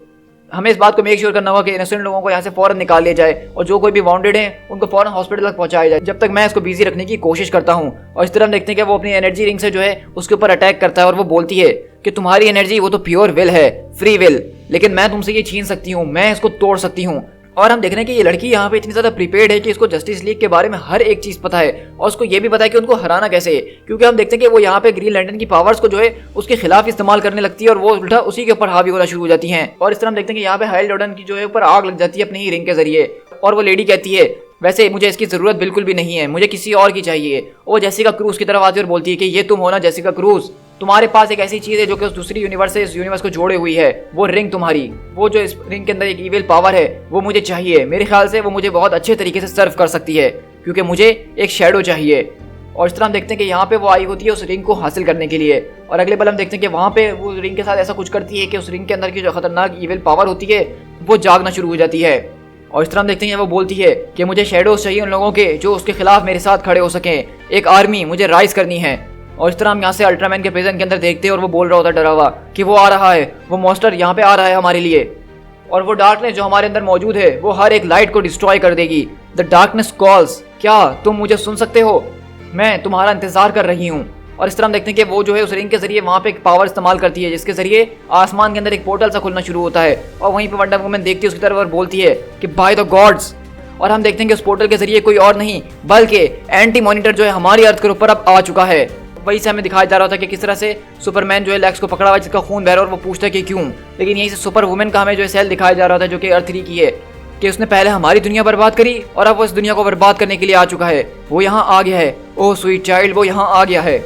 Speaker 1: हमें इस बात को मेक श्योर करना होगा कि इनोसेंट लोगों को यहाँ से फौरन निकाल लिया जाए और जो कोई भी वाउंडेड है उनको फौरन हॉस्पिटल तक पहुंचाया जाए, जब तक मैं इसको बिजी रखने की कोशिश करता हूँ। और इस तरह हम देखते हैं कि वो अपनी एनर्जी रिंग से जो है उसके ऊपर अटैक करता है और वो बोलती है कि तुम्हारी एनर्जी वो तो प्योर विल है, फ्री विल, लेकिन मैं तुमसे ये छीन सकती हूँ, मैं इसको तोड़ सकती हूँ। और हम देख रहे हैं कि ये लड़की यहाँ पे इतनी ज्यादा प्रिपेयर्ड है कि इसको जस्टिस लीग के बारे में हर एक चीज पता है और उसको ये भी पता है कि उनको हराना कैसे है, क्योंकि हम देखते हैं कि वो यहाँ पे ग्रीन लैंटर्न की पावर्स को जो है उसके खिलाफ इस्तेमाल करने लगती है और वो उल्टा उसी के ऊपर हावी होना शुरू हो जाती है। और इस तरह हम देखते हैं कि यहाँ पे हाइल जॉर्डन की जो है ऊपर आग लग जाती है अपनी ही रिंग के जरिए, और वो लेडी कहती है वैसे मुझे इसकी जरूरत बिल्कुल भी नहीं है, मुझे किसी और की चाहिए। वो जेसिका क्रूज की तरफ आती है और बोलती है कि ये तुम हो ना जेसिका क्रूज, तुम्हारे पास एक ऐसी चीज है जो कि उस दूसरी यूनिवर्स से इस यूनिवर्स को जोड़े हुई है, वो रिंग तुम्हारी, वो जो इस रिंग के अंदर एक इविल पावर है वो मुझे चाहिए। मेरे ख्याल से वो मुझे बहुत अच्छे तरीके से सर्व कर सकती है क्योंकि मुझे एक शैडो चाहिए। और इस तरह हम देखते हैं कि यहाँ पे वो आई होती है उस रिंग को हासिल करने के लिए, और अगले पल हम देखते हैं कि वहाँ पे वो रिंग के साथ ऐसा कुछ करती है कि उस रिंग के अंदर की जो खतरनाक इविल पावर होती है वो जागना शुरू हो जाती है। और इस तरह हम देखते हैं वो बोलती है कि मुझे शैडोज चाहिए उन लोगों के जो उसके खिलाफ मेरे साथ खड़े हो सकें, एक आर्मी मुझे राइज करनी है। और इस तरह हम यहाँ से अल्ट्रामैन के प्रिजन के अंदर देखते हैं और वो बोल रहा होता है डरा हुआ कि वो आ रहा है, वो मॉन्स्टर यहाँ पे आ रहा है हमारे लिए, और वो डार्कनेस जो हमारे अंदर मौजूद है वो हर एक लाइट को डिस्ट्रॉय कर देगी। द डार्कनेस कॉल्स, क्या तुम मुझे सुन सकते हो? मैं तुम्हारा इंतजार कर रही हूँ। और इस तरह हम देखते हैं कि वो जो है उस रिंग के जरिए वहाँ पे एक पावर इस्तेमाल करती है जिसके जरिए आसमान के अंदर एक पोर्टल सा खुलना शुरू होता है, और वहीं पे वंडर वुमन देखती है उसकी तरफ और बोलती है कि बाय द गॉड्स। और हम देखते हैं कि उस पोर्टल के जरिए कोई और नहीं बल्कि एंटी मॉनिटर जो है हमारी अर्थ के ऊपर अब आ चुका है। वहीं से हमें दिखाया जा रहा था कि किस तरह से सुपरमैन जो है लेक्स को पकड़ा हुआ है जिसका खून बह रहा है और वो पूछता है कि क्यों। लेकिन यहीं से सुपर वुमेन का हमें जो है सेल दिखाया जा रहा था जो कि अर्थ 3 की है, कि उसने पहले हमारी दुनिया बर्बाद करी और अब वो इस दुनिया को बर्बाद करने के लिए आ चुका है। वो यहाँ आ गया है, ओह स्वीट चाइल्ड, वो यहाँ आ गया है।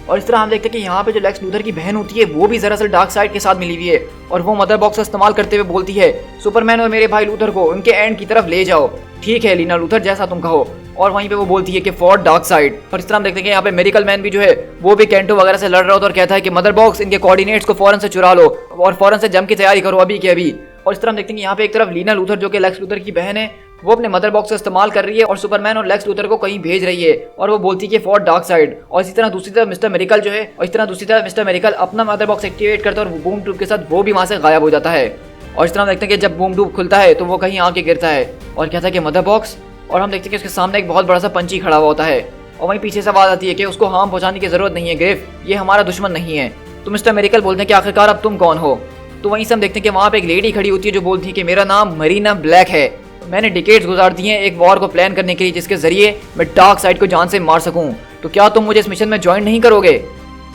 Speaker 1: और इस तरह हम देखते हैं कि यहाँ पे जो लेक्स लूथर की बहन होती है वो भी दरअसल डार्क साइड के साथ मिली हुई है, और वो मदर बॉक्स का इस्तेमाल करते हुए बोलती है सुपरमैन और मेरे भाई लूथर को उनके एंड की तरफ ले जाओ। ठीक है लीना लूथर, जैसा तुम कहो। और वहीं पे वो बोलती है कि फॉर डार्क साइड। और इस तरह हम देखते हैं कि यहाँ पे मेरिकल मैन भी जो है वो भी कैंटो वगैरह से लड़ रहा होता है और कहता है कि मदर बॉक्स इनके कोऑर्डिनेट्स को फौरन से चुरा लो और फौरन से जम की तैयारी करो अभी के अभी। और इस तरह हम देखते हैं कि यहाँ पे एक तरफ लीना लूथर जो कि लेक्स लूथर की बहन है वो अपने मदर बॉक्स का इस्तेमाल कर रही है और सुपरमैन और लेक्स लूथर को कहीं भेज रही है, और वो बोलती है कि फॉर डार्क साइड। और इसी तरह दूसरी तरफ मिस्टर मेरिकल जो है, और इस तरह दूसरी तरफ मिस्टर मेरिकल अपना मदर बॉक्स एक्टिवेट करता है और बूम ट्यूब के साथ वो भी वहां से गायब हो जाता है। और इस तरह हम देखते हैं कि जब बूम ट्यूब खुलता है तो वो कहीं आके गिरता है और कहता है कि मदर बॉक्स, और हम देखते हैं कि उसके सामने एक बहुत बड़ा सा पंछी खड़ा हुआ होता है, और वहीं पीछे से आवाज आती है कि उसको हार्म पहुंचाने की जरूरत नहीं है ग्रिफ, ये हमारा दुश्मन नहीं है। तो मिस्टर मेरिकल बोलते हैं कि आखिरकार अब तुम कौन हो। तो वहीं से हम देखते हैं कि वहाँ पे एक लेडी खड़ी होती है जो बोलती है कि मेरा नाम मरीना ब्लैक है, मैंने डिकेड्स गुजार दिए हैं एक वॉर को प्लान करने के लिए जिसके जरिए मैं डार्क साइड को जान से मार सकूं, तो क्या तुम मुझे इस मिशन में ज्वाइन नहीं करोगे।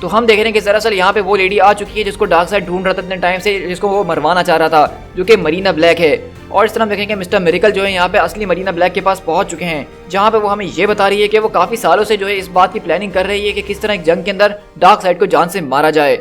Speaker 1: तो हम देख रहे हैं कि दरअसल यहाँ पे वो लेडी आ चुकी है जिसको डार्क साइड ढूंढ रहा था इतने टाइम से, जिसको वो मरवाना चाह रहा था, जो कि मरीना ब्लैक है। और इस तरह हम देखेंगे मिस्टर मेरिकल जो है यहाँ पे असली मरीना ब्लैक के पास पहुंच चुके हैं, जहाँ पे वो हमें ये बता रही है कि वो काफी सालों से जो है इस बात की प्लानिंग कर रही है कि किस तरह एक जंग के अंदर डार्क साइड को जान से मारा जाए।